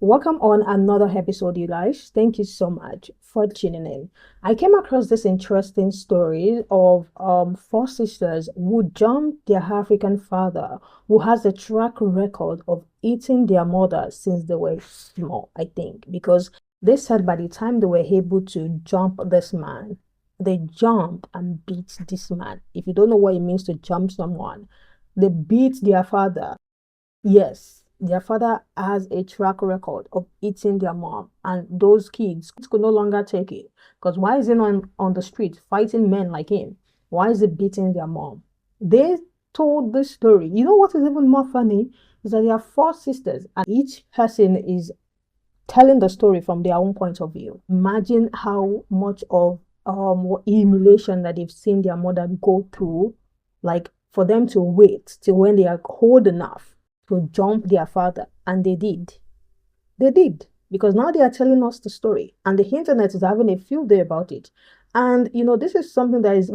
Welcome on another episode, you guys. Thank you so much for tuning in. I came across this interesting story of four sisters who jumped their African father, who has a track record of eating their mother since they were small, I think, because they said by the time they were able to jump this man, they jumped and beat this man. If you don't know what it means to jump someone, they beat their father. Yes, their father has a track record of eating their mom, and those kids could no longer take it. Because why is he not on the street fighting men like him? Why is he beating their mom? They told this story. You know what is even more funny is that there are four sisters, and each person is telling the story from their own point of view. Imagine how much of humiliation that they've seen their mother go through, like for them to wait till when they are old enough to jump their father. And they did. They did. Because now they are telling us the story. And the internet is having a field day about it. And this is something that is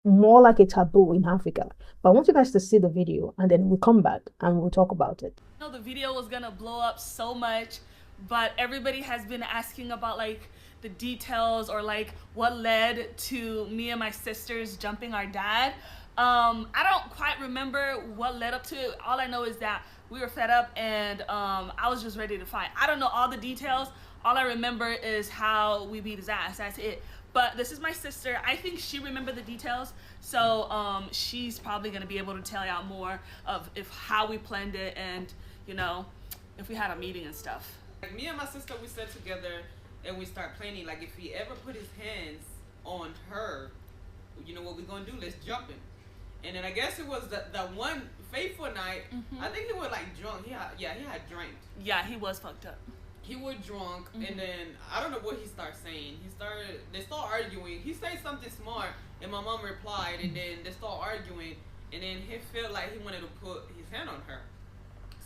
more like a taboo in Africa. But I want you guys to see the video and then we'll come back and we'll talk about it. The video was gonna blow up so much, but everybody has been asking about like the details or like what led to me and my sisters jumping our dad. I don't quite remember what led up to it. All I know is that we were fed up and I was just ready to fight. I don't know all the details. All I remember is how we beat his ass. That's it. But this is my sister. I think she remembered the details, so she's probably gonna be able to tell y'all more of how we planned it and if we had a meeting and stuff. Like me and my sister, we sat together and we start planning. Like if he ever put his hands on her, you know what we're gonna do? Let's jump him. And then I guess it was that one fateful night. I think he was like drunk. He had drank. Yeah, he was fucked up. He was drunk, and then I don't know what he started saying. They start arguing. He said something smart, and my mom replied, and then they start arguing, and then he felt like he wanted to put his hand on her.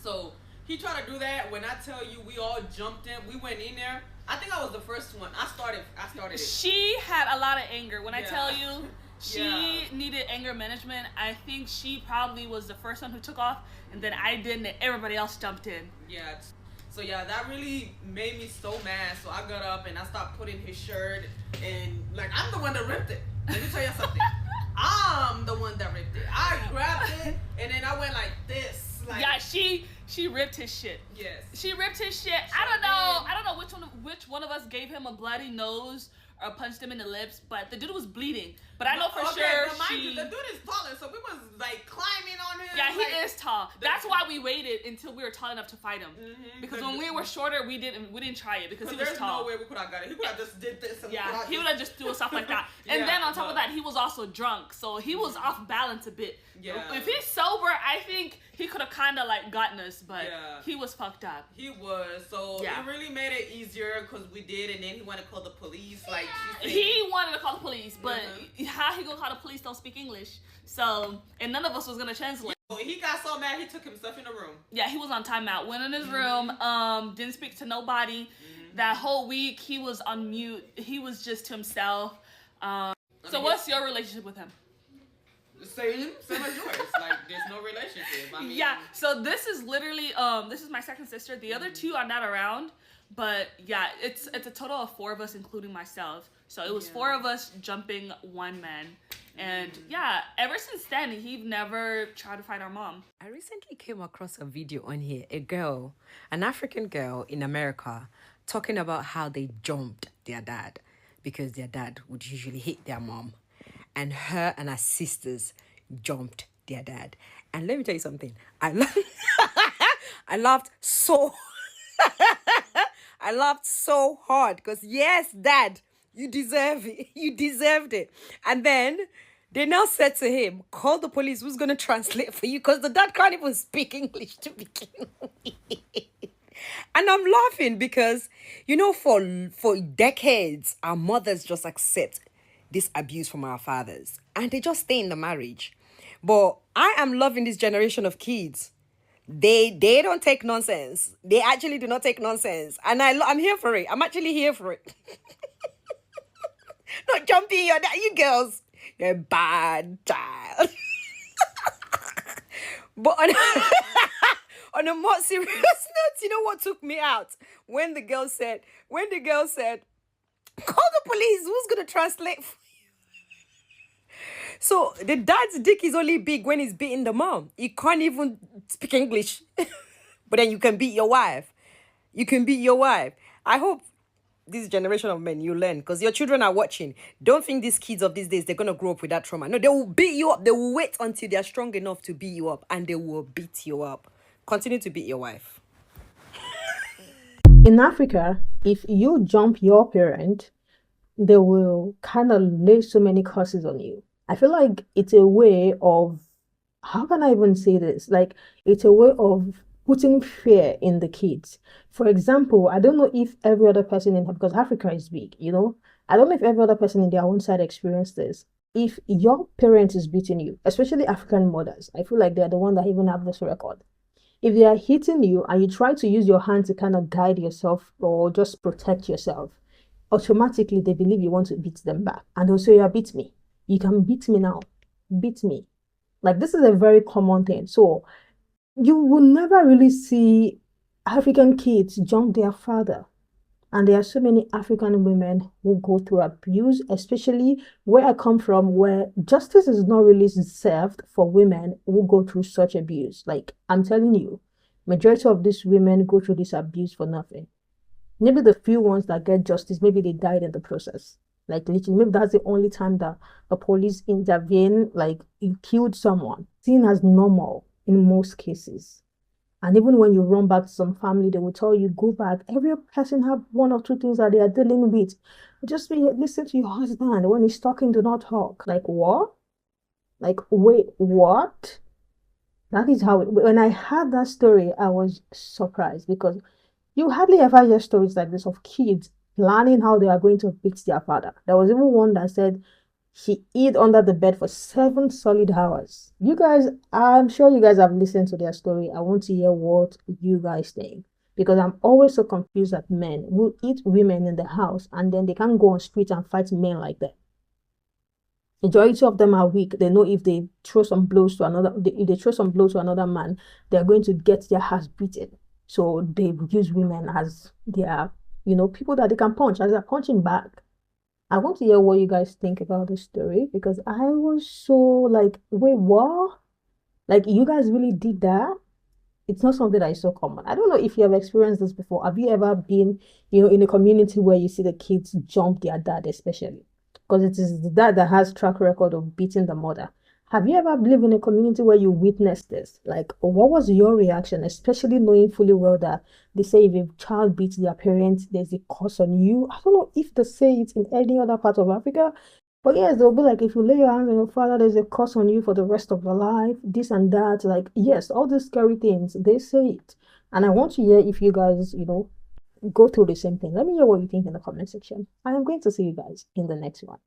So he tried to do that. When I tell you, we all jumped in. We went in there. I think I was the first one. I started it. She had a lot of anger. When I tell you, she needed anger management. I think she probably was the first one who took off, and then I didn't, and everybody else jumped in. Yeah. So that really made me so mad. So I got up and I stopped putting his shirt, and like I'm the one that ripped it. Let me tell you something. I'm the one that ripped it. I grabbed it and then I went like this. Like, yeah, she ripped his shit. Yes. She ripped his shit. I don't know which one of us gave him a bloody nose or punched him in the lips, but the dude was bleeding. But I know for sure but mind you, the dude is taller, so we was like climbing on him. Yeah, he is tall. That's why we waited until we were tall enough to fight him. Because when we were shorter, we didn't try it because he was tall. There's no way we could have got it. He would have just did this. And he would have just do stuff like that. And then on top of that, he was also drunk, so he was off balance a bit. Yeah. If he's sober, I think he could have kind of like gotten us, but he was fucked up. He was. So it really made it easier because we did, and then he wanted to call the police. Like he wanted to call the police, but how he gonna call the police? Don't speak English, so and none of us was gonna translate. He got so mad he took himself in the room. Yeah, he was on timeout. Went in his room. Didn't speak to nobody. That whole week he was on mute. He was just to himself. So what's your relationship with him? Same as yours. Like there's no relationship. I mean, yeah. So this is literally this is my second sister. The other two are not around, but yeah, it's a total of four of us, including myself. So it was four of us jumping one man. And ever since then, he've never tried to fight our mom. I recently came across a video on here, an African girl in America, talking about how they jumped their dad because their dad would usually hit their mom. And her and her sisters jumped their dad. And let me tell you something. I laughed so I laughed so hard because yes, Dad, you deserve it. You deserved it. And then they now said to him, call the police. Who's going to translate for you? Because the dad can't even speak English to begin with. And I'm laughing because, for decades, our mothers just accept this abuse from our fathers. And they just stay in the marriage. But I am loving this generation of kids. They don't take nonsense. They actually do not take nonsense. And I'm here for it. I'm actually here for it. Not jumping your dad, you girls. You're a bad child. But on a more serious note, you know what took me out? When the girl said, call the police, who's gonna translate for you? So the dad's dick is only big when he's beating the mom. He can't even speak English. But then you can beat your wife. You can beat your wife. I hope this generation of men, you learn, because your children are watching. Don't think these kids of these days, they're going to grow up with that trauma. No, they will beat you up. They will wait until they're strong enough to beat you up, and they will beat you up. Continue to beat your wife. In Africa, if you jump your parent, they will kind of lay so many curses on you. I feel like it's a way of, how can I even say this? Like, it's a way of putting fear in the kids. For example, I don't know if every other person because Africa is big, I don't know if every other person in their own side experienced this. If your parent is beating you, especially African mothers, I feel like they're the one that even have this record. If they are hitting you and you try to use your hand to kind of guide yourself or just protect yourself, automatically they believe you want to beat them back. And they'll say, yeah, beat me. You can beat me now. Beat me. Like, this is a very common thing. So you will never really see African kids jump their father. And there are so many African women who go through abuse, especially where I come from, where justice is not really served for women who go through such abuse. Like, I'm telling you, majority of these women go through this abuse for nothing. Maybe the few ones that get justice, maybe they died in the process. Like, literally, maybe that's the only time that the police intervene, like, you killed someone. Seen as normal in most cases. And even when you run back to some family, they will tell you, go back. Every person have one or two things that they are dealing with. Just listen to your husband. When he's talking, do not talk. Like, what? Like, wait, what? That is how when I heard that story, I was surprised, because you hardly ever hear stories like this of kids planning how they are going to beat their father. There was even one that said he hid under the bed for 7 solid hours. You guys, I'm sure you guys have listened to their story. I want to hear what you guys think, because I'm always so confused that men will eat women in the house and then they can't go on street and fight men like that. Majority of them are weak. They know if they throw some blows to another, if they throw some blows to another man, they're going to get their ass beaten. So they use women as their, people that they can punch, as they're punching back. I want to hear what you guys think about this story, because I was so like, wait, what? Like, you guys really did that? It's not something that is so common. I don't know if you have experienced this before. Have you ever been, in a community where you see the kids jump their dad, especially? Because it is the dad that has track record of beating the mother. Have you ever lived in a community where you witnessed this? Like, what was your reaction, especially knowing fully well that they say if a child beats their parents, there's a curse on you? I don't know if they say it in any other part of Africa, but yes, they'll be like, if you lay your hands on your father, there's a curse on you for the rest of your life, this and that. Like, yes, all these scary things, they say it. And I want to hear if you guys, go through the same thing. Let me hear what you think in the comment section. I am going to see you guys in the next one.